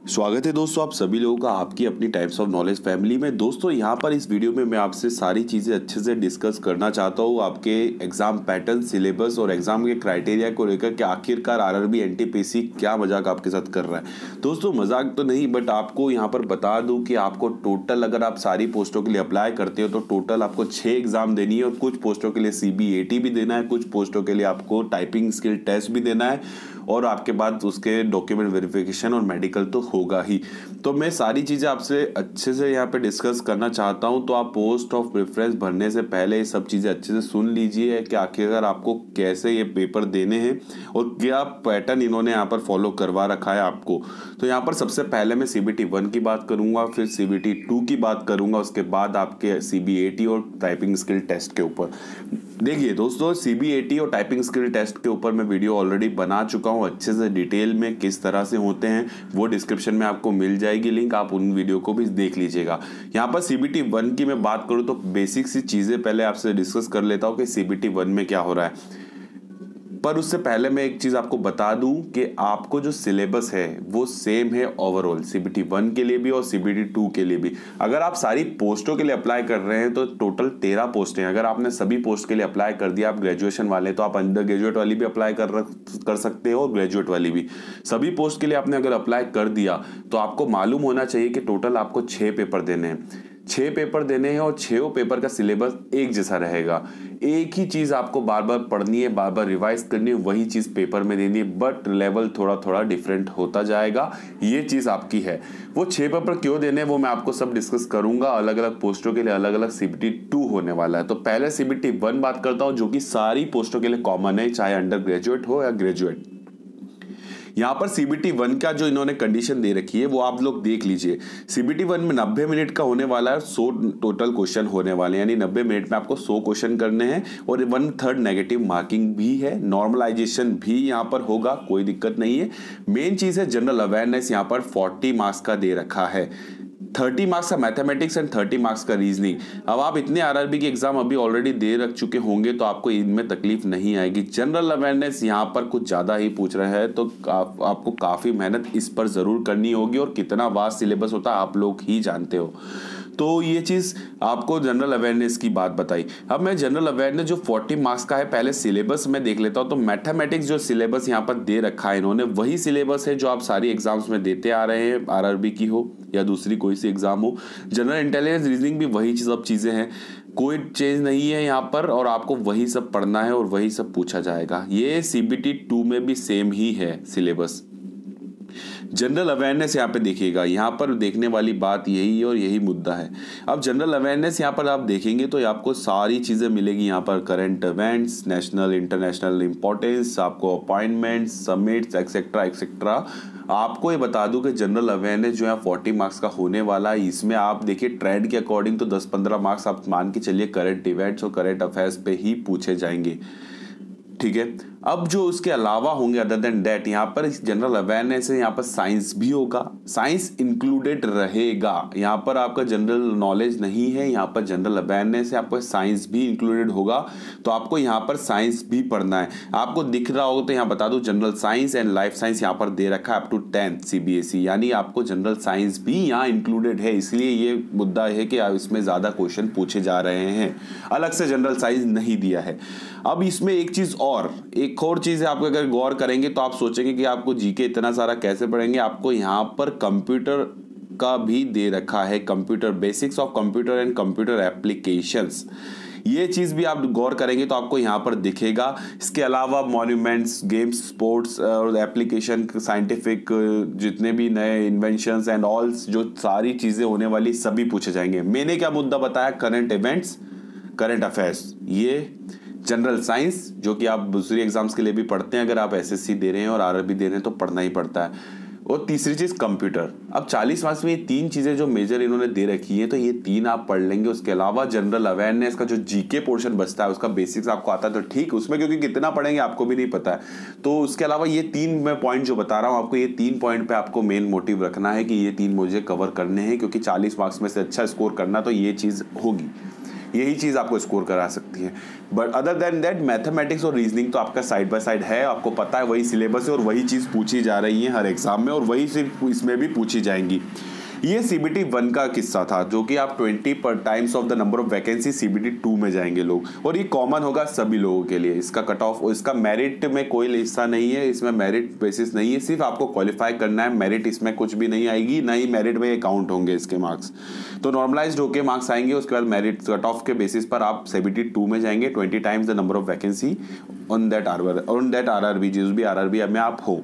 स्वागत है दोस्तों आप सभी लोगों का आपकी अपनी टाइप्स ऑफ नॉलेज फैमिली में। दोस्तों यहाँ पर इस वीडियो में मैं आपसे सारी चीज़ें अच्छे से डिस्कस करना चाहता हूँ, आपके एग्जाम पैटर्न, सिलेबस और एग्जाम के क्राइटेरिया को लेकर कि आखिरकार आरआरबी एनटीपीसी क्या मजाक आपके साथ कर रहा है। दोस्तों मजाक तो नहीं, बट आपको यहाँ पर बता दूँ कि आपको टोटल अगर आप सारी पोस्टों के लिए अप्लाई करते हो तो टोटल आपको 6 एग्जाम देनी है और कुछ पोस्टों के लिए CBAT भी देना है, कुछ पोस्टों के लिए आपको टाइपिंग स्किल टेस्ट भी देना है और आपके बाद उसके डॉक्यूमेंट वेरिफिकेशन और मेडिकल तो होगा ही। तो मैं सारी चीज़ें आपसे अच्छे से यहाँ पे डिस्कस करना चाहता हूँ, तो आप पोस्ट ऑफ प्रेफरेंस भरने से पहले ये सब चीज़ें अच्छे से सुन लीजिए कि आखिरकार आपको कैसे ये पेपर देने हैं और क्या पैटर्न इन्होंने यहाँ पर फॉलो करवा रखा है आपको। तो यहाँ पर सबसे पहले मैं CBT 1 की बात करूँगा, फिर CBT 2 की बात करूँगा, उसके बाद आपके CBAT और टाइपिंग स्किल टेस्ट के ऊपर। देखिए दोस्तों, CBAT और टाइपिंग स्किल टेस्ट के ऊपर मैं वीडियो ऑलरेडी बना चुका हूँ अच्छे से डिटेल में, किस तरह से होते हैं वो डिस्क्रिप्शन में आपको मिल जाएगी लिंक, आप उन वीडियो को भी देख लीजिएगा। यहाँ पर CBT 1 की मैं बात करूँ तो बेसिक सी चीज़ें पहले आपसे डिस्कस कर लेता हूँ कि CBT 1 में क्या हो रहा है। पर उससे पहले मैं एक चीज़ आपको बता दूं कि आपको जो सिलेबस है वो सेम है ओवरऑल CBT 1 के लिए भी और CBT 2 के लिए भी। अगर आप सारी पोस्टों के लिए अप्लाई कर रहे हैं तो टोटल 13 पोस्टें हैं। अगर आपने सभी पोस्ट के लिए अप्लाई कर दिया, आप ग्रेजुएशन वाले, तो आप अंडर ग्रेजुएट वाली भी अप्लाई कर सकते हो और ग्रेजुएट वाली भी। सभी पोस्ट के लिए आपने अगर अप्लाई कर दिया तो आपको मालूम होना चाहिए कि टोटल आपको 6 पेपर देने हैं। 6 पेपर देने हैं और 6 पेपर का सिलेबस एक जैसा रहेगा। एक ही चीज आपको बार बार पढ़नी है, बार बार रिवाइज करनी है, वही चीज पेपर में देनी है, बट लेवल थोड़ा थोड़ा डिफरेंट होता जाएगा। ये चीज आपकी है। वो 6 पेपर क्यों देने हैं वो मैं आपको सब डिस्कस करूंगा। अलग अलग पोस्टों के लिए अलग अलग CBT 2 होने वाला है। तो पहले CBT 1 बात करता हूं, जो कि सारी पोस्टों के लिए कॉमन है, चाहे अंडर ग्रेजुएट हो या ग्रेजुएट। यहाँ पर CBT 1 का जो इन्होंने कंडीशन दे रखी है वो आप लोग देख लीजिए। CBT 1 में 90 मिनट का होने वाला है, 100 टोटल क्वेश्चन होने वाले हैं, यानी 90 मिनट में आपको 100 क्वेश्चन करने हैं और 1/3 नेगेटिव मार्किंग भी है। नॉर्मलाइजेशन भी यहाँ पर होगा, कोई दिक्कत नहीं है। मेन चीज़ है जनरल अवेयरनेस, यहाँ पर 40 मार्क्स का दे रखा है। 30 मार्क्स का मैथमेटिक्स एंड 30 मार्क्स का रीजनिंग। अब आप इतने आरआरबी के एग्जाम अभी ऑलरेडी दे रख चुके होंगे तो आपको इनमें तकलीफ नहीं आएगी। जनरल अवेयरनेस यहाँ पर कुछ ज़्यादा ही पूछ रहा है तो आपको काफ़ी मेहनत इस पर ज़रूर करनी होगी और कितना वास्ट सिलेबस होता है आप लोग ही जानते हो। तो ये चीज़ आपको जनरल अवेयरनेस की बात बताई। अब मैं जनरल अवेयरनेस जो 40 मार्क्स का है पहले सिलेबस में देख लेता हूँ। तो मैथमेटिक्स जो सिलेबस यहाँ पर दे रखा है इन्होंने, वही सिलेबस है जो आप सारी एग्जाम्स में देते आ रहे हैं, आरआरबी की हो या दूसरी कोई सी एग्जाम हो। जनरल इंटेलिजेंस, रीजनिंग भी वही सब चीज़ें हैं, कोई चेंज नहीं है यहाँ पर और आपको वही सब पढ़ना है और वही सब पूछा जाएगा। ये CBT 2 में भी सेम ही है सिलेबस। जनरल अवेयरनेस यहाँ पे देखिएगा, यहाँ पर देखने वाली बात यही और यही मुद्दा है। अब जनरल अवेयरनेस यहाँ पर आप देखेंगे तो आपको सारी चीज़ें मिलेगी यहाँ पर, current events, national international importance, आपको अपॉइंटमेंट्स, समिट्स एक्सेट्रा एक्सेट्रा। आपको ये बता दूं कि जनरल अवेयरनेस जो है 40 मार्क्स का होने वाला है। इसमें आप देखिए ट्रेंड के अकॉर्डिंग तो 10-15 मार्क्स आप मान के चलिए करंट इवेंट्स और करंट अफेयर्स पे ही पूछे जाएंगे, ठीक है। अब जो उसके अलावा होंगे अदर देन दैट, यहाँ पर जनरल अवेयरनेस है, यहाँ पर साइंस भी होगा, साइंस इंक्लूडेड रहेगा। यहाँ पर आपका जनरल नॉलेज नहीं है, यहाँ पर जनरल अवेयरनेस है, आपका साइंस भी इंक्लूडेड होगा। तो आपको यहाँ पर साइंस भी पढ़ना है। आपको दिख रहा होगा तो यहाँ बता दूं general science and life science यहाँ पर दे रखा है अप टू 10th CBSE, यानी आपको जनरल साइंस भी यहाँ इंक्लूडेड है। इसलिए ये मुद्दा है कि इसमें ज़्यादा क्वेश्चन पूछे जा रहे हैं, अलग से जनरल साइंस नहीं दिया है। अब इसमें एक चीज़ और, एक और चीज़ है, आप अगर गौर करेंगे तो आप सोचेंगे कि आपको जीके इतना सारा कैसे पढ़ेंगे। आपको यहाँ पर कंप्यूटर का भी दे रखा है, computer basics of computer and computer applications. ये चीज़ भी आप गौर करेंगे तो आपको यहाँ पर दिखेगा। इसके अलावा मॉन्यूमेंट्स, गेम्स, स्पोर्ट्स और एप्लीकेशन, साइंटिफिक जितने भी नए इन्वेंशंस एंड ऑल जो सारी चीज़ें होने वाली सभी पूछे जाएंगे। मैंने क्या मुद्दा बताया, करंट इवेंट्स, करंट अफेयर्स, ये जनरल साइंस जो कि आप दूसरी एग्जाम्स के लिए भी पढ़ते हैं। अगर आप SSC दे रहे हैं और आरआरबी दे रहे हैं तो पढ़ना ही पड़ता है। और तीसरी चीज़ कंप्यूटर। अब 40 मार्क्स में ये 3 चीज़ें जो मेजर इन्होंने दे रखी है तो ये 3 आप पढ़ लेंगे। उसके अलावा जनरल अवेयरनेस का जो जीके पोर्शन बचता है उसका बेसिक्स आपको आता है तो ठीक, उसमें क्योंकि कितना पढ़ेंगे आपको भी नहीं पता है। तो उसके अलावा ये 3 मैं पॉइंट जो बता रहा हूँ आपको, ये 3 पॉइंट पे आपको मेन मोटिव रखना है कि ये 3 मुझे कवर करने हैं, क्योंकि 40 मार्क्स में से अच्छा स्कोर करना तो ये चीज़ होगी। यही चीज़ आपको स्कोर करा सकती है। But other than that mathematics और रीजनिंग तो आपका साइड बाय साइड है, आपको पता है वही सिलेबस है और वही चीज़ पूछी जा रही है हर एग्जाम में और वही सिर्फ इसमें भी पूछी जाएंगी। ये CBT 1 का किस्सा था जो कि आप 20 पर times of the number of vacancy CBT 2 में जाएंगे लोग, और ये कॉमन होगा सभी लोगों के लिए। इसका कट ऑफ, इसका मेरिट में कोई हिस्सा नहीं है, इसमें मेरिट बेसिस नहीं है, सिर्फ आपको क्वालिफाई करना है। मेरिट इसमें कुछ भी नहीं आएगी, ना ही मेरिट में काउंट होंगे इसके मार्क्स। तो नॉर्मलाइज्ड होके मार्क्स आएंगे, उसके बाद मेरिट कट ऑफ के बेसिस पर आप CBT 2 में जाएंगे। 20 times the number of vacancy on that RRB, जिस भी RRB में आप हो।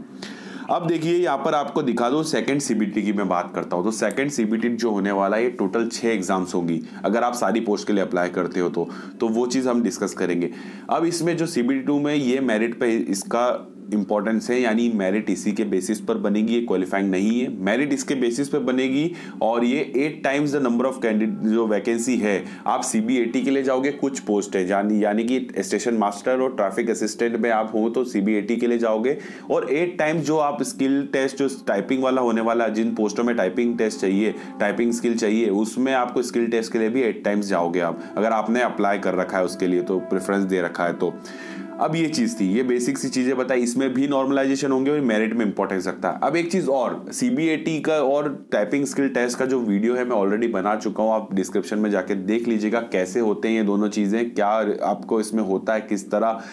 अब देखिए यहाँ पर आपको दिखा दो सेकंड CBT की मैं बात करता हूँ। तो सेकंड CBT जो होने वाला है, ये टोटल 6 एग्जाम्स होंगी अगर आप सारी पोस्ट के लिए अप्लाई करते हो तो वो चीज़ हम डिस्कस करेंगे। अब इसमें जो CBT 2 में ये मेरिट पे इसका इंपॉर्टेंस है, यानी मेरिट इसी के बेसिस पर बनेगी, ये क्वालिफाइंग नहीं है, मेरिट इसके बेसिस पर बनेगी। और ये 8 times the number of candidate जो वैकेंसी है, आप CBAT के लिए जाओगे, कुछ पोस्ट है यानी कि स्टेशन मास्टर और ट्रैफिक असिस्टेंट में आप हो तो CBAT के लिए जाओगे, और 8 टाइम्स जो आप स्किल टेस्ट जो टाइपिंग वाला होने वाला, जिन पोस्टों में टाइपिंग टेस्ट चाहिए, टाइपिंग स्किल चाहिए, उसमें आपको स्किल टेस्ट के लिए भी 8 टाइम्स जाओगे आप, अगर आपने अप्लाई कर रखा है उसके लिए, तो प्रेफरेंस दे रखा है तो। अब ये चीज थी, ये बेसिक सी चीजें बताई, इसमें भी नॉर्मलाइजेशन होंगे और मेरिट में इंपॉर्टेंस रखता है। अब एक चीज और, CBAT का और टाइपिंग स्किल टेस्ट का जो वीडियो है मैं ऑलरेडी बना चुका हूं, आप डिस्क्रिप्शन में जाके देख लीजिएगा कैसे होते हैं ये दोनों चीजें, क्या आपको इसमें होता है, किस तरह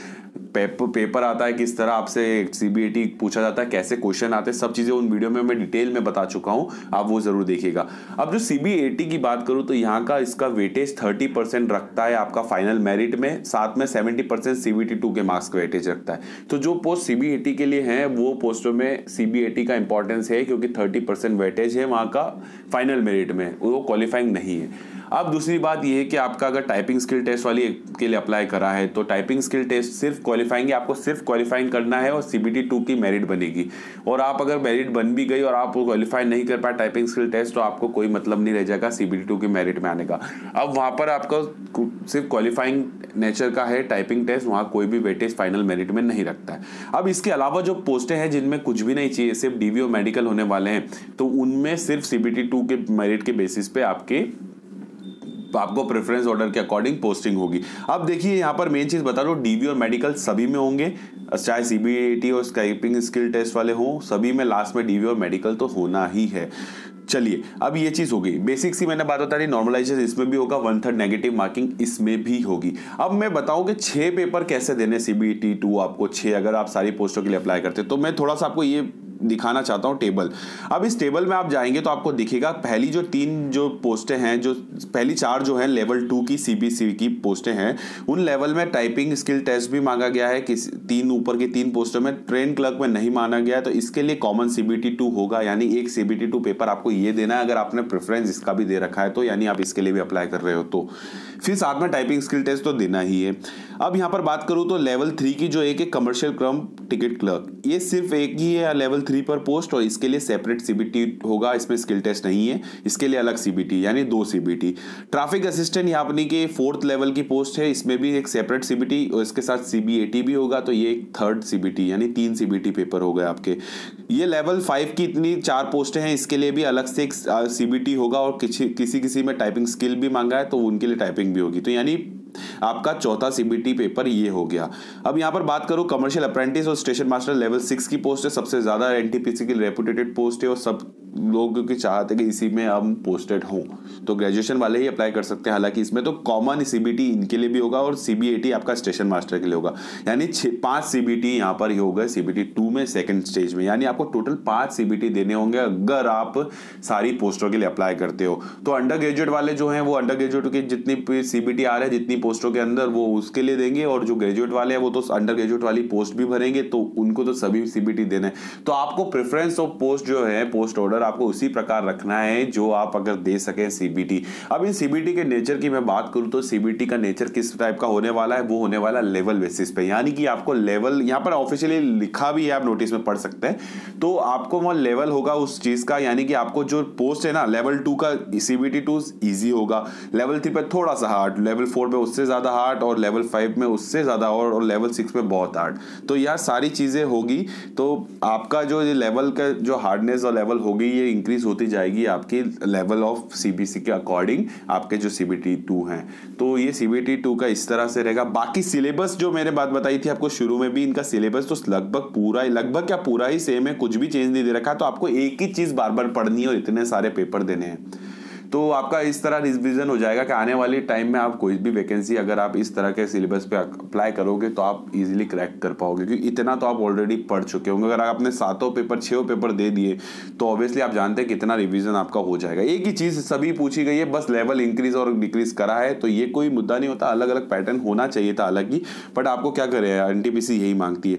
पेपर आता है, किस तरह आपसे CBAT पूछा जाता है, कैसे क्वेश्चन आते हैं, सब चीजें उन वीडियो में मैं डिटेल में बता चुका हूं, आप वो जरूर देखिएगा। अब जो CBAT की बात करूं तो यहाँ का इसका वेटेज 30% रखता है आपका फाइनल मेरिट में, साथ में 70% CBT 2 के मार्क्स का वेटेज रखता है। तो जो पोस्ट CBAT के लिए है वो पोस्टों में CBAT का इंपॉर्टेंस है, क्योंकि 30% वेटेज है वहां का फाइनल मेरिट में, वो क्वालिफाइंग नहीं है। अब दूसरी बात यह है कि आपका अगर टाइपिंग स्किल टेस्ट वाली के लिए अप्लाई करा है तो टाइपिंग स्किल टेस्ट सिर्फ क्वालिफाइंग, आपको सिर्फ क्वालिफाइंग करना है और CBT 2 की मेरिट बनेगी। और आप अगर मेरिट बन भी गई और आप क्वालिफाई नहीं कर पाए टाइपिंग स्किल टेस्ट, तो आपको कोई मतलब नहीं रह जाएगा CBT 2 की मेरिट में आने का। अब वहां पर आपका सिर्फ क्वालिफाइंग नेचर का है टाइपिंग टेस्ट, वहां कोई भी वेटेज फाइनल मेरिट में नहीं रखता है। अब इसके अलावा जो पोस्टें हैं जिनमें कुछ भी नहीं चाहिए, सिर्फ DV और मेडिकल होने वाले हैं, तो उनमें सिर्फ CBT 2 के मेरिट के बेसिस पे आपको प्रेफरेंस ऑर्डर के अकॉर्डिंग पोस्टिंग होगी। अब देखिए यहाँ पर मेन चीज बता दो, DV और मेडिकल सभी में होंगे, चाहे CBAT और टाइपिंग स्किल टेस्ट वाले हों, सभी में लास्ट में DV और मेडिकल तो होना ही है। चलिए अब ये चीज हो गई बेसिक सी, मैंने बात बता दी, नॉर्मलाइजेशन इसमें भी होगा, 1/3 नेगेटिव मार्किंग इसमें भी होगी। अब मैं बताऊं कि 6 पेपर कैसे देने CBT 2 आपको 6, अगर आप सारी पोस्टों के लिए अप्लाई करते, तो मैं थोड़ा सा आपको ये दिखाना चाहता हूं टेबल। अब इस टेबल में आप जाएंगे तो आपको दिखेगा पहली जो 3 जो पोस्टें हैं, जो पहली 4 जो हैं लेवल 2 की CBC की पोस्टें हैं, उन लेवल में टाइपिंग स्किल टेस्ट भी मांगा गया है, किसी 3 ऊपर की 3 पोस्टों में ट्रेन क्लर्क में नहीं माना गया है, तो इसके लिए कॉमन CBT 2 होगा, यानी एक CBT 2 पेपर आपको ये देना है, अगर आपने प्रेफरेंस इसका भी दे रखा है तो, यानी आप इसके लिए भी अप्लाई कर रहे हो तो। फिर साथ में टाइपिंग स्किल टेस्ट तो देना ही है। अब यहाँ पर बात करूँ तो लेवल 3 की जो एक कमर्शियल क्रम टिकट क्लर्क, ये सिर्फ एक ही है लेवल 3 पर पोस्ट, और इसके लिए सेपरेट CBT होगा, इसमें स्किल टेस्ट नहीं है, इसके लिए अलग CBT, यानी 2 CBT। ट्रैफिक असिस्टेंट यहाँ अपनी के 4th लेवल की पोस्ट है, इसमें भी एक सेपरेट CBT और इसके साथ CBAT भी होगा, तो ये 3rd CBT, यानी 3 CBT पेपर हो गए आपके। ये लेवल 5 की इतनी 4 पोस्टें हैं, इसके लिए भी अलग से एक CBT होगा, और किसी में टाइपिंग स्किल भी मांगा है तो उनके लिए टाइपिंग भी होगी, तो यानी आपका 4था CBT पेपर ये हो गया। अब यहां पर बात करूं कमर्शियल अप्रेंटिस और स्टेशन मास्टर लेवल 6 की पोस्ट है, सबसे ज्यादा NTPC की रेपुटेटेड पोस्ट है और सब लोग की चाहते कि इसी में हम पोस्टेड हों, तो ग्रेजुएशन वाले ही अप्लाई कर सकते हैं। हालांकि इसमें तो कॉमन CBT इनके लिए भी होगा और CBAT आपका स्टेशन मास्टर के लिए होगा, यानी 5 CBT यहाँ पर ही होगा CBT 2 में सेकंड स्टेज में, यानी आपको टोटल 5 CBT देने होंगे अगर आप सारी पोस्टों के लिए अप्लाई करते हो। तो अंडर ग्रेजुएट वाले जो हैं वो अंडर ग्रेजुएट की जितनी CBT आ रहे हैं, जितनी पोस्टों के अंदर, वो उसके लिए देंगे, और जो ग्रेजुएट वाले हैं वो तो अंडर ग्रेजुएट वाली पोस्ट भी भरेंगे, तो उनको तो सभी CBT देना है। तो आपको प्रेफरेंस ऑफ पोस्ट जो है, पोस्ट ऑर्डर आपको उसी प्रकार रखना है जो आप अगर दे सके CBT। अब इन CBT के नेचर की मैं बात करूं तो CBT का नेचर किस टाइप का होने वाला है, वो होने वाला लेवल बेसिस पे, यानी कि आपको लेवल यहाँ पर ऑफिशियली लिखा भी है, आप नोटिस में पढ़ सकते हैं, तो आपको वो लेवल होगा उस चीज का, यानी कि आपको जो पोस्ट है ना लेवल 2 का CBT 2 इजी होगा, लेवल 3 पे थोड़ा सा हार्ड, लेवल 4 पे उससे ज्यादा हार्ड, और लेवल 5 में उससे ज्यादा, और लेवल 6 में बहुत हार्ड। तो यार सारी चीजें होगी, तो आपका जो लेवल का जो हार्डनेस और लेवल होगी ये इंक्रीज होती जाएगी आपकी लेवल ऑफ सीबीसी के अकॉर्डिंग आपके जो CBT 2 हैं। तो ये CBT 2 का इस तरह से रहेगा। बाकी सिलेबस जो मैंने बात बताई थी आपको शुरू में भी, इनका सिलेबस तो लगभग क्या पूरा ही सेम है, कुछ भी चेंज नहीं दे रखा। तो आपको एक ही चीज बार बार पढ़नी है और इतने सारे पेपर देने हैं, तो आपका इस तरह रिविजन हो जाएगा कि आने वाले टाइम में आप कोई भी वैकेंसी अगर आप इस तरह के सिलेबस पे अप्लाई करोगे तो आप इजीली क्रैक कर पाओगे, क्योंकि इतना तो आप ऑलरेडी पढ़ चुके होंगे। अगर आपने 7 पेपर 6 पेपर दे दिए तो ऑब्वियसली आप जानते हैं कितना रिवीजन आपका हो जाएगा। एक ही चीज सभी पूछी गई है, बस लेवल इंक्रीज और डिक्रीज करा है, तो ये कोई मुद्दा नहीं होता। अलग अलग पैटर्न होना चाहिए था अलग ही, बट आपको क्या करे, NTPC यही मांगती है।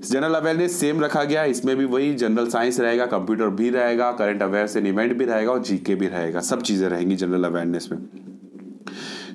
जनरल अवेयरनेस सेम रखा गया है, इसमें भी वही जनरल साइंस रहेगा, कंप्यूटर भी रहेगा, करंट अफेयर्स एंड इवेंट भी रहेगा और जीके भी रहेगा, सब चीजें रहेंगी जनरल अवेयरनेस में।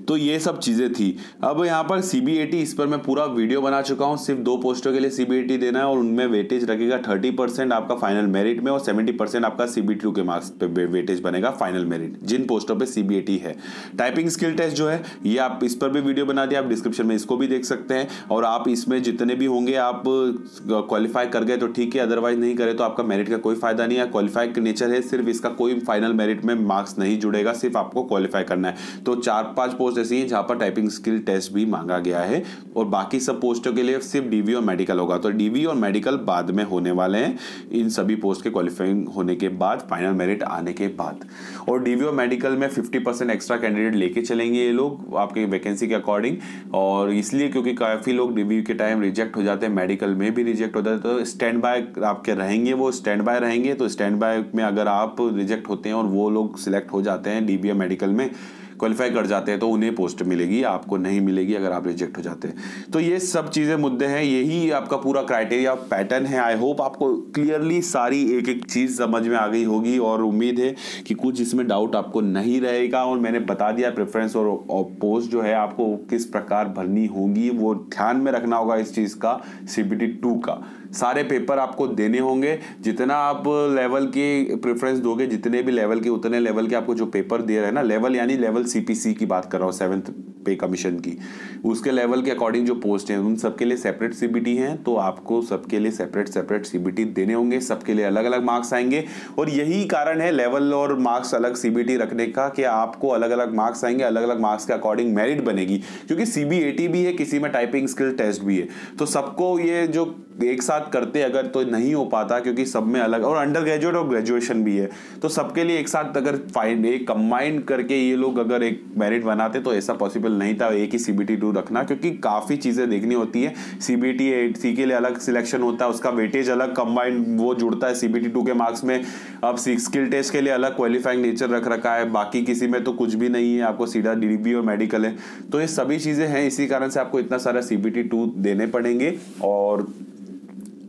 तो ये सब चीजें थी। अब यहाँ पर CBAT, इस पर मैं पूरा वीडियो बना चुका हूँ। सिर्फ 2 पोस्टों के लिए CBAT देना है और उनमें वेटेज रखेगा 30% आपका फाइनल मेरिट में और 70% आपका CBT 2 के मार्क्स पे वेटेज बनेगा फाइनल मेरिट, जिन पोस्टों पे CBAT है। टाइपिंग स्किल टेस्ट जो है ये आप इस पर भी वीडियो बना दिया, आप डिस्क्रिप्शन में इसको भी देख सकते हैं। और आप इसमें जितने भी होंगे आप क्वालिफाई कर गए तो ठीक है, अदरवाइज नहीं करे तो आपका मेरिट का कोई फायदा नहीं है। क्वालिफाई का नेचर है, सिर्फ इसका कोई फाइनल मेरिट में मार्क्स नहीं जुड़ेगा, सिर्फ आपको क्वालिफाई करना है। तो 4-5 पोस्ट ऐसी हैं जहां पर टाइपिंग स्किल टेस्ट भी मांगा गया है और बाकी सब पोस्टों के लिए सिर्फ DV और मेडिकल होगा। तो DV और मेडिकल बाद में होने वाले हैं, इन सभी पोस्ट के क्वालिफाइंग होने के बाद, फाइनल मेरिट आने के बाद। और DV और मेडिकल में 50% एक्स्ट्रा कैंडिडेट लेके चलेंगे ये लोग आपके वैकेंसी के अकॉर्डिंग, और इसलिए क्योंकि काफी लोग DV के टाइम रिजेक्ट हो जाते हैं, मेडिकल में भी रिजेक्ट हो जाते हैं, तो स्टैंड बाय आपके रहेंगे, वो स्टैंड बाय रहेंगे। तो स्टैंड बाय में अगर आप रिजेक्ट होते हैं और वो लोग सिलेक्ट हो जाते हैं DV या मेडिकल में, क्वालिफाई कर जाते हैं, तो उन्हें पोस्ट मिलेगी, आपको नहीं मिलेगी अगर आप रिजेक्ट हो जाते हैं। तो ये सब चीजें मुद्दे हैं, यही आपका पूरा क्राइटेरिया पैटर्न है। आई होप आपको क्लियरली सारी एक एक चीज समझ में आ गई होगी और उम्मीद है कि कुछ इसमें डाउट आपको नहीं रहेगा। और मैंने बता दिया प्रेफरेंस और पोस्ट जो है आपको किस प्रकार भरनी होगी, वो ध्यान में रखना होगा इस चीज का। CBT 2 का सारे पेपर आपको देने होंगे, जितना आप लेवल के प्रेफरेंस दोगे, जितने भी लेवल के उतने लेवल के आपको जो पेपर दे रहे हैं ना, लेवल यानी लेवल CPC की बात कर रहा हूँ, 7th पे कमीशन की, उसके लेवल के अकॉर्डिंग जो पोस्ट हैं उन सबके लिए सेपरेट CBT हैं। तो आपको सबके लिए सेपरेट CBT देने होंगे, सबके लिए अलग अलग मार्क्स आएंगे। और यही कारण है लेवल और मार्क्स अलग CBT रखने का, कि आपको अलग अलग मार्क्स आएंगे, अलग अलग मार्क्स के अकॉर्डिंग मेरिट बनेगी। क्योंकि CBAT भी है, किसी में टाइपिंग स्किल टेस्ट भी है, तो सबको ये जो एक साथ करते अगर तो नहीं हो पाता, क्योंकि सब में अलग, और अंडर ग्रेजुएट और ग्रेजुएशन भी है, तो सबके लिए एक साथ अगर एक कंबाइन करके ये लोग अगर एक मेरिट बनाते तो ऐसा पॉसिबल नहीं था एक ही CBT 2 रखना, क्योंकि काफी चीजें देखनी होती है। CBT 8C के लिए अलग सिलेक्शन होता है, उसका वेटेज अलग कंबाइन वो जुड़ता है CBT 2 के मार्क्स में। अब स्किल टेस्ट के लिए अलग क्वालिफाइंग नेचर रख रखा है, बाकी किसी में तो कुछ भी नहीं है, आपको सीधा DV और मेडिकल है। तो ये सभी चीजें हैं, इसी कारण से आपको इतना सारा CBT 2 देने पड़ेंगे। और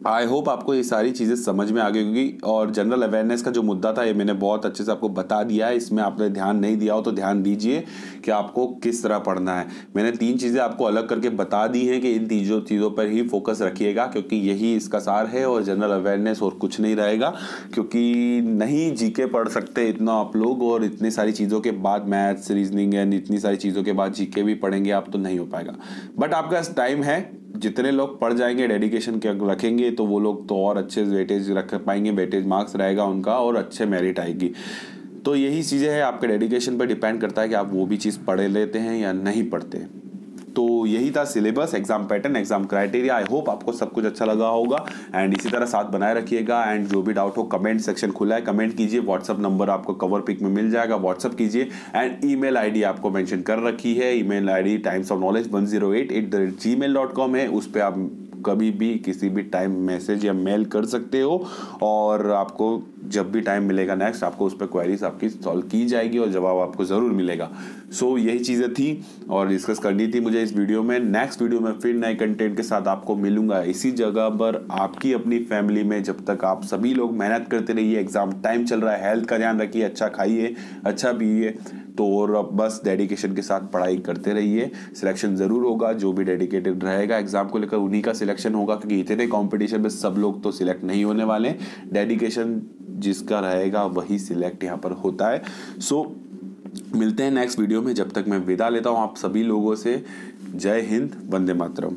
आई होप आपको ये सारी चीज़ें समझ में आ गई होगी। और जनरल अवेयरनेस का जो मुद्दा था ये मैंने बहुत अच्छे से आपको बता दिया है, इसमें आपने ध्यान नहीं दिया हो तो ध्यान दीजिए कि आपको किस तरह पढ़ना है। मैंने 3 चीज़ें आपको अलग करके बता दी हैं कि इन चीज़ों पर ही फोकस रखिएगा, क्योंकि यही इसका सार है। और जनरल अवेयरनेस और कुछ नहीं रहेगा, क्योंकि नहीं GK पढ़ सकते इतना आप लोग, और इतनी सारी चीज़ों के बाद मैथ्स, रीजनिंग एंड इतनी सारी चीज़ों के बाद GK भी पढ़ेंगे आप तो नहीं हो पाएगा। बट आपका टाइम है, जितने लोग पढ़ जाएंगे, डेडिकेशन के रखेंगे, तो वो लोग तो और अच्छे वेटेज रख पाएंगे, वेटेज मार्क्स रहेगा उनका और अच्छे मेरिट आएगी। तो यही चीज़ें हैं, आपके डेडिकेशन पर डिपेंड करता है कि आप वो भी चीज़ पढ़ लेते हैं या नहीं पढ़ते। तो यही था syllabus, exam pattern, exam criteria. I hope आपको सब कुछ अच्छा लगा होगा एंड इसी तरह साथ बनाए रखिएगा। एंड जो भी डाउट हो कमेंट सेक्शन खुला है, कमेंट कीजिए। व्हाट्सअप नंबर आपको कवर पिक में मिल जाएगा, व्हाट्सअप कीजिए। एंड ईमेल आईडी आपको मेंशन कर रखी है, ईमेल आईडी timesofknowledge108@gmail.com है। उस पर आप कभी भी किसी भी टाइम मैसेज या मेल कर सकते हो और आपको जब भी टाइम मिलेगा नेक्स्ट आपको उस पर क्वेरीज आपकी सॉल्व की जाएगी और जवाब आपको ज़रूर मिलेगा। सो यही चीज़ें थी और डिस्कस करनी थी मुझे इस वीडियो में। नेक्स्ट वीडियो में फिर नए कंटेंट के साथ आपको मिलूंगा इसी जगह पर, आपकी अपनी फैमिली में। जब तक आप सभी लोग मेहनत करते रहिए, एग्जाम टाइम चल रहा है, हेल्थ का ध्यान रखिए, अच्छा खाइए, अच्छा पिए, तो और बस डेडिकेशन के साथ पढ़ाई करते रहिए। सिलेक्शन ज़रूर होगा, जो भी डेडिकेटेड रहेगा एग्जाम को लेकर उन्हीं का सिलेक्शन होगा, क्योंकि इतने कंपटीशन में सब लोग तो सिलेक्ट नहीं होने वाले। डेडिकेशन जिसका रहेगा वही सिलेक्ट यहाँ पर होता है। सो मिलते हैं नेक्स्ट वीडियो में, जब तक मैं विदा लेता हूँ आप सभी लोगों से। जय हिंद, वंदे मातरम।